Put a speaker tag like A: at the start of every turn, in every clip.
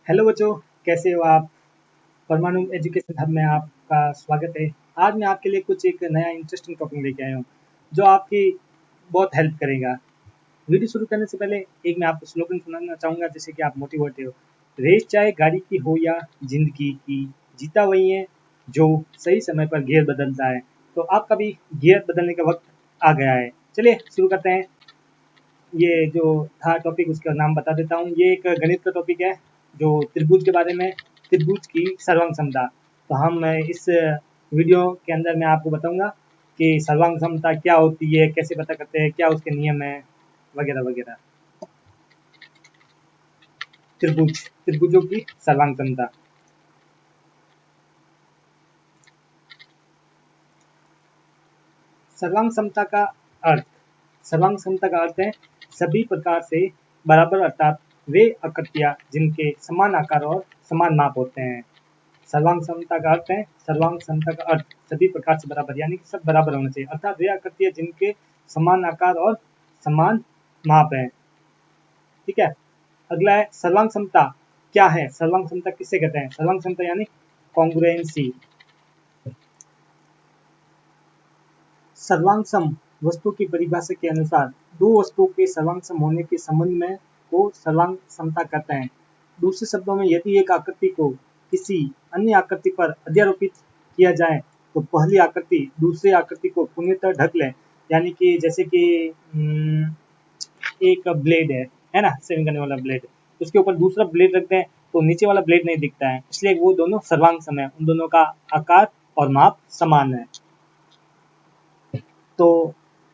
A: Hello बच्चों, कैसे हो आप? परमाणु एजुकेशन हब में आपका स्वागत है। आज मैं आपके लिए कुछ एक नया इंटरेस्टिंग टॉपिक लेके आया हूँ जो आपकी बहुत हेल्प करेगा। वीडियो शुरू करने से पहले एक मैं आपको स्लोगन सुनाना चाहूँगा जिससे कि आप मोटिवेट हो। रेस चाहे गाड़ी की हो या जिंदगी की, जीता वही है जो सही समय पर गियर बदलता है। तो आपका भी गियर बदलने का वक्त आ गया है। चलिए शुरू करते हैं। ये जो था टॉपिक उसका नाम बता देता हूँ। ये एक गणित का टॉपिक है जो त्रिभुज के बारे में, त्रिभुज की सर्वांग क्षमता। तो हम इस वीडियो के अंदर मैं आपको बताऊंगा कि सर्वांग क्षमता क्या होती है, कैसे पता करते हैं, क्या उसके नियम है, वगैरह वगैरह। त्रिभुजों की सर्वांग क्षमता। सर्वांग क्षमता का अर्थ, सर्वांग क्षमता का अर्थ है सभी प्रकार से बराबर, अर्थात वे आकृतियां जिनके समान आकार और समान माप होते हैं। सर्वांग क्षमता का अर्थ है, सर्वांग क्षमता का अर्थ सभी प्रकार से बराबर, यानी कि सब बराबर होना चाहिए, अर्थात वे आकृतियां जिनके समान आकार और समान माप है। ठीक है। अगला है सर्वांग क्षमता क्या है, सर्वांग क्षमता किससे कहते हैं? सर्वांग क्षमता यानी कॉन्ग्रुएंसी। सर्वांग वस्तु की परिभाषा के अनुसार दो वस्तुओं के सर्वांग होने के संबंध में को सर्वांग क्षमता कहते हैं। दूसरे शब्दों में, यदि एक आकृति को किसी अन्य आकृति पर अध्यारोपित किया जाए तो पहली आकृति दूसरी आकृति को पूर्णतः ढक ले। यानी कि जैसे कि एक ब्लेड है ना, शेविंग करने वाला ब्लेड, उसके ऊपर दूसरा ब्लेड रखते हैं तो नीचे वाला ब्लेड नहीं दिखता है, इसलिए वो दोनों सर्वांग है, उन दोनों का आकार और माप समान है। तो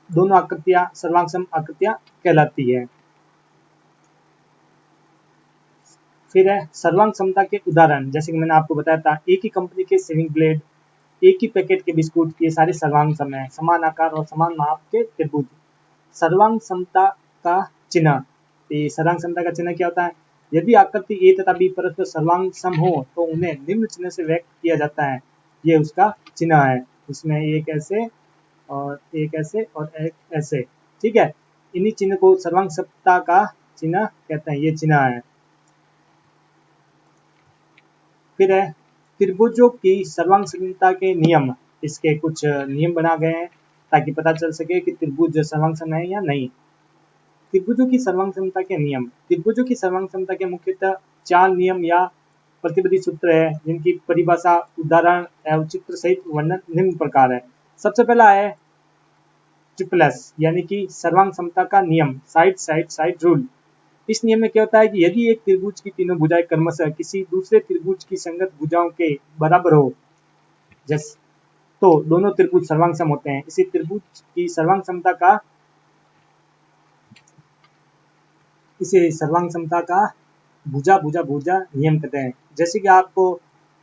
A: दोनों आकृतियां सर्वांग आकृतियां कहलाती है। फिर है सर्वांग क्षमता के उदाहरण। जैसे कि मैंने आपको बताया था, एक ही कंपनी के सेविंग ब्लेड, एक ही पैकेट के बिस्कुट, ये सारे सर्वांग है, समान आकार और समान माप के त्रिभुज। सर्वांग क्षमता का चिन्ह, ये सर्वांग क्षमता का चिन्ह क्या होता है? यदि आकृति ए तथा बी परस्पर सर्वांग सम हो तो उन्हें निम्न चिन्ह से व्यक्त किया जाता है। ये उसका चिन्ह है, इसमें एक ऐसे और एक ऐसे और एक ऐसे। ठीक है, इन्हीं चिन्ह को सर्वांग क्षमता का चिन्ह कहते हैं, ये चिन्ह है। फिर है त्रिभुजों की सर्वांग क्षमता के नियम। इसके कुछ नियम बना गए हैं ताकि पता चल सके कि त्रिभुज सर्वांग सम है या नहीं। त्रिभुजों की सर्वांग क्षमता के नियम। त्रिभुजों की सर्वांग क्षमता के मुख्यतः 4 नियम या प्रतिपदी सूत्र है जिनकी परिभाषा, उदाहरण एवं चित्र सहित वर्णन निम्न प्रकार है। सबसे पहला है ट्रिपलेस, यानी कि सर्वांग क्षमता का नियम, साइड साइड साइड रूल। इस नियम में क्या होता है कि यदि एक त्रिभुज की तीनों भुजाएं क्रमशः किसी दूसरे त्रिभुज की संगत भुजाओं के बराबर हो, जैसे तो दोनों त्रिभुज सर्वांग सम होते हैं। इसी त्रिभुज की सर्वांग क्षमता का, इसे सर्वांग क्षमता का भुजा भुजा भुजा नियम कहते हैं। जैसे कि आपको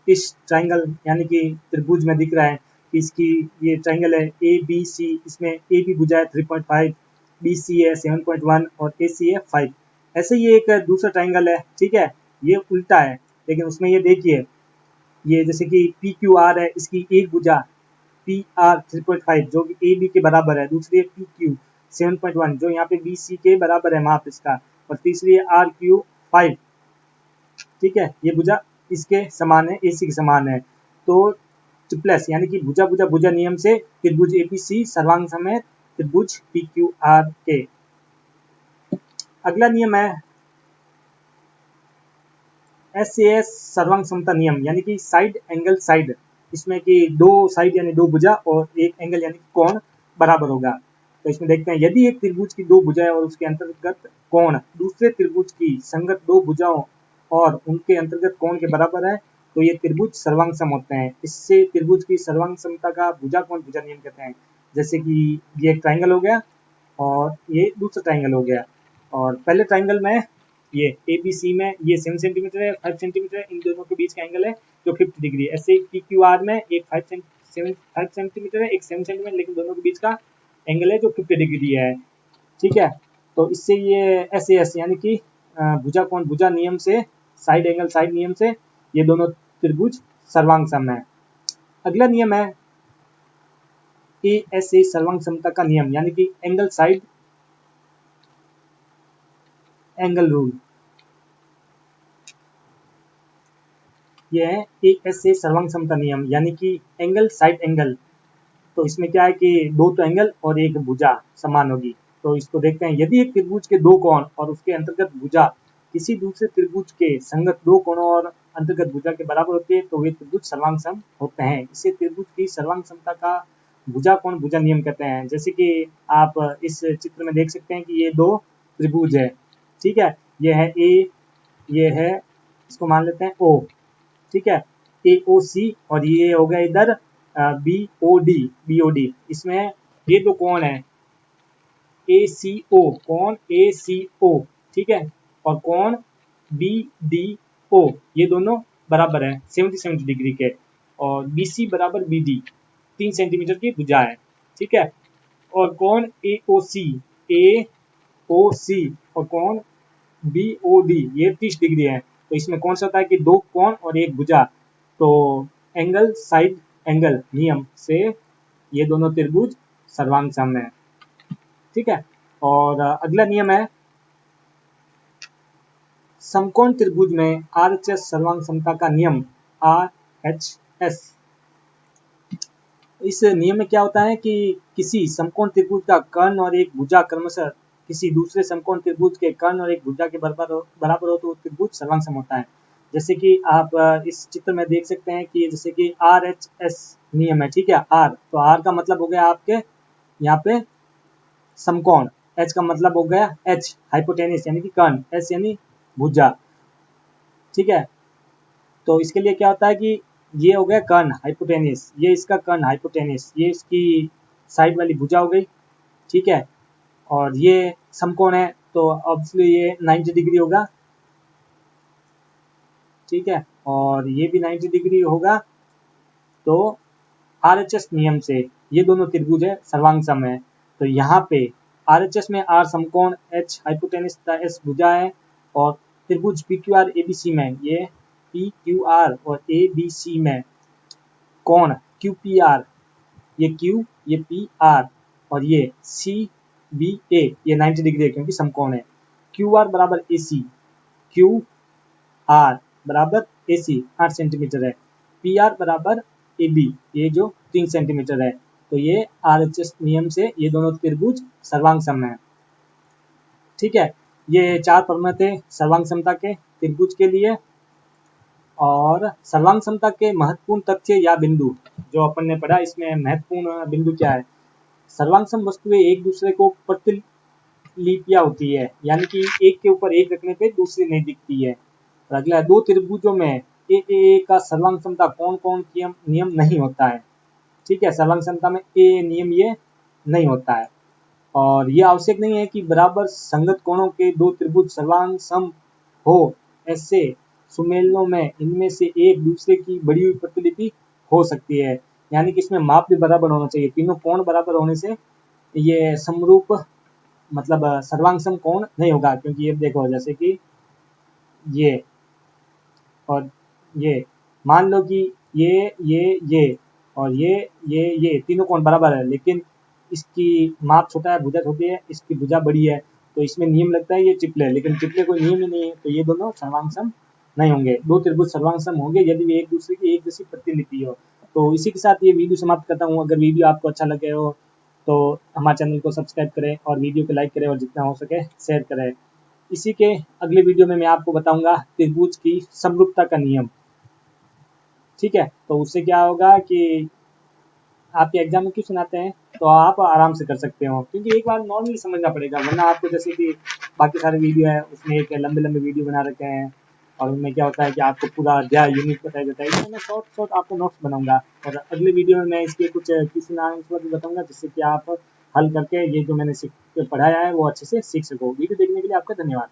A: इस ट्राइंगल यानी कि त्रिभुज में दिख रहा है कि इसकी ये ट्राइंगल है ए बी सी, इसमें ए बी भुजा है 3.5, बी सी है 7.1 और ए सी है 5। ऐसे ये एक दूसरा ट्राइंगल है, ठीक है, ये उल्टा है, लेकिन उसमें ये देखिए, ये जैसे कि पी क्यू आर है, इसकी एक भुजा पी आर 3.5 जो कि ए बी के बराबर है, दूसरी है पी क्यू 7.1 जो यहाँ पे बी सी के बराबर है माप इसका, और तीसरी है आर क्यू 5। ठीक है, ये भुजा इसके समान है, एसी के समान है। तो ट्रिप्लेस यानी कि भुजा भुजा भुजा नियम से त्रिभुज एपीसी सर्वांग सम है त्रिभुज पी क्यू आर के। अगला नियम है एस सर्वांग समता नियम, यानी कि साइड एंगल साइड। इसमें कि दो साइड यानी दो भुजा और एक एंगल यानी कोण बराबर होगा। तो इसमें देखते हैं, यदि एक त्रिभुज की दो भुजाएं और उसके अंतर्गत कोण दूसरे त्रिभुज की संगत दो भुजाओं और उनके अंतर्गत कोण के बराबर है तो ये त्रिभुज सर्वांग सम होते हैं। इससे त्रिभुज की सर्वांग समता का भुजा कोण भुजा नियम कहते हैं। जैसे कि ये एक ट्राइंगल हो गया और ये दूसरा ट्राइंगल हो गया, और पहले ट्राइंगल में ये ए बी सी में ये 7 सेंटीमीटर है, 5 सेंटीमीटर है, इन दोनों के बीच का एंगल है जो 50 डिग्री है। ऐसे पी क्यू आर में एक 5 सेंटीमीटर है, एक 7 सेंटीमीटर, लेकिन दोनों के बीच का एंगल है जो 50 डिग्री है। ठीक है, तो इससे ये एस यानी कि भुजा कोण भुजा नियम से, साइड एंगल साइड नियम से ये दोनों त्रिभुज सर्वांग सम है। अगला नियम है ए एस ए सर्वांग समता का नियम, यानी कि एंगल साइड एंगल रूल। ये है ASA सर्वांग समता नियम, यानी कि एंगल साइड एंगल। तो इसमें क्या है कि दो तो एंगल और एक भुजा समान होगी। तो इसको देखते हैं, यदि एक त्रिभुज के दो कोण और उसके अंतर्गत भुजा किसी दूसरे त्रिभुज के संगत दो कोणों और अंतर्गत भुजा के बराबर होती है तो वे त्रिभुज सर्वांग सम होते हैं। इसे त्रिभुज की सर्वांग समता का भुजा कोण भुजा नियम कहते हैं। जैसे कि आप इस चित्र में देख सकते हैं कि ये दो त्रिभुज है, ठीक है। ये है ए, ये है, इसको मान लेते हैं ओ, ठीक है, AOC, और ये हो गया इधर BOD। इसमें ये दो कोण है ACO, कोण ACO, ठीक है, और कोण BDO, ये दोनों बराबर है 70 डिग्री के, और BC बराबर BD 3 सेंटीमीटर की भुजा है, ठीक है। और कोण AOC और कोण BOD ये 30 डिग्री है। तो इसमें कौन सा होता है कि दो कोण और एक भुजा, तो एंगल साइड एंगल नियम से ये दोनों त्रिभुज सर्वांग सम है, ठीक है। और अगला नियम है समकोण त्रिभुज में RHS सर्वांग समता का नियम, RHS। इस नियम में क्या होता है कि किसी समकोण त्रिभुज का कर्ण और एक भुजा क्रमशः किसी दूसरे समकोण त्रिभुज के कर्ण और एक भुजा के बराबर हो तो त्रिभुज सर्वांग सम होता है। जैसे कि आप इस चित्र में देख सकते हैं कि जैसे कि RHS नियम है, ठीक है। R, तो R का मतलब हो गया आपके यहाँ पे समकोण, H का मतलब हो गया H हाइपोटेनिस यानी कि कर्ण, S यानी भुजा, ठीक है। तो इसके लिए क्या होता है कि ये हो गया कर्ण हाइपोटेनिस, ये इसका कर्ण हाइपोटेनिस, ये इसकी साइड वाली भुजा हो गई, ठीक है। और ये समकोण है तो ऑब्वियसली ये 90 डिग्री होगा, ठीक है, और ये भी 90 डिग्री होगा। तो RHS नियम से ये दोनों त्रिभुज है सर्वांग सम है। तो यहाँ पे RHS में R समकोण, H हाइपोटेनिस तथा S भुजा है, और त्रिभुज PQR ABC में ये PQR और ABC में कोण QPR, ये Q, ये PR, और ये CBA, ये 90 डिग्री है क्योंकि समकोण है। QR बराबर AC, QR बराबर AC 8 सेंटीमीटर है, PR बराबर AB, ये जो 3 सेंटीमीटर है। तो ये RHS नियम से ये दोनों त्रिभुज सर्वांग सम है, ठीक है। ये 4 प्रमेय थे सर्वांग समता के त्रिभुज के लिए। और सर्वांग समता के महत्वपूर्ण तथ्य या बिंदु जो अपन ने पढ़ा, इसमें महत्वपूर्ण बिंदु क्या है, सर्वांग सम वस्तुएं एक दूसरे को प्रतिलिपियां होती है, यानी कि एक के ऊपर एक रखने पे दूसरी नहीं दिखती है। और अगला, दो त्रिभुजों में ए का सर्वांग समता कौन कौन नियम नहीं होता है, ठीक है। सर्वांग समता में ए नियम ये नहीं होता है। और ये आवश्यक नहीं है कि बराबर संगत कोणों के दो त्रिभुज सर्वांग सम हो, ऐसे सुमेलनों में इनमें से एक दूसरे की बड़ी हुई प्रतिलिपि हो सकती है, यानी कि इसमें माप भी बराबर होना चाहिए। तीनों कोण बराबर होने से ये समरूप मतलब सर्वांग सम कोण नहीं होगा, क्योंकि ये देखो जैसे कि ये और ये, मान लो कि ये और ये तीनों कोण बराबर है, लेकिन इसकी माप छोटा है, भुजा छोटी है, इसकी भुजा बड़ी है, तो इसमें नियम लगता है ये चिपले, लेकिन चिपले कोई नियम ही नहीं है, तो ये दोनों सर्वांग सम नहीं होंगे। दो त्रिभुज सर्वांग सम होंगे यदि वे एक दूसरे की एक जैसी प्रतिलिपि हो। तो इसी के साथ ये वीडियो समाप्त करता हूँ। अगर वीडियो आपको अच्छा लगे हो तो हमारे चैनल को सब्सक्राइब करें और वीडियो को लाइक करें और जितना हो सके शेयर करें। इसी के अगले वीडियो में मैं आपको बताऊंगा त्रिभुज की समरूपता का नियम, ठीक है। तो उससे क्या होगा कि आपके एग्जाम में क्वेश्चन आते हैं तो आप आराम से कर सकते हो, क्योंकि एक बार नॉर्मली समझना पड़ेगा, वरना आपको जैसे कि बाकी सारे वीडियो है उसमें एक लंबे लंबे वीडियो बना रखे हैं और उनमें क्या होता है कि आपको पूरा अध्याय यूनिट बताया जाता है। इसमें मैं शॉर्ट आपको नोट्स बनाऊंगा और अगले वीडियो में मैं इसके कुछ क्वेश्चन आंसर भी बताऊंगा, जिससे कि आप हल करके ये जो मैंने पढ़ाया है वो अच्छे से सीख सको। वीडियो देखने के लिए आपका धन्यवाद।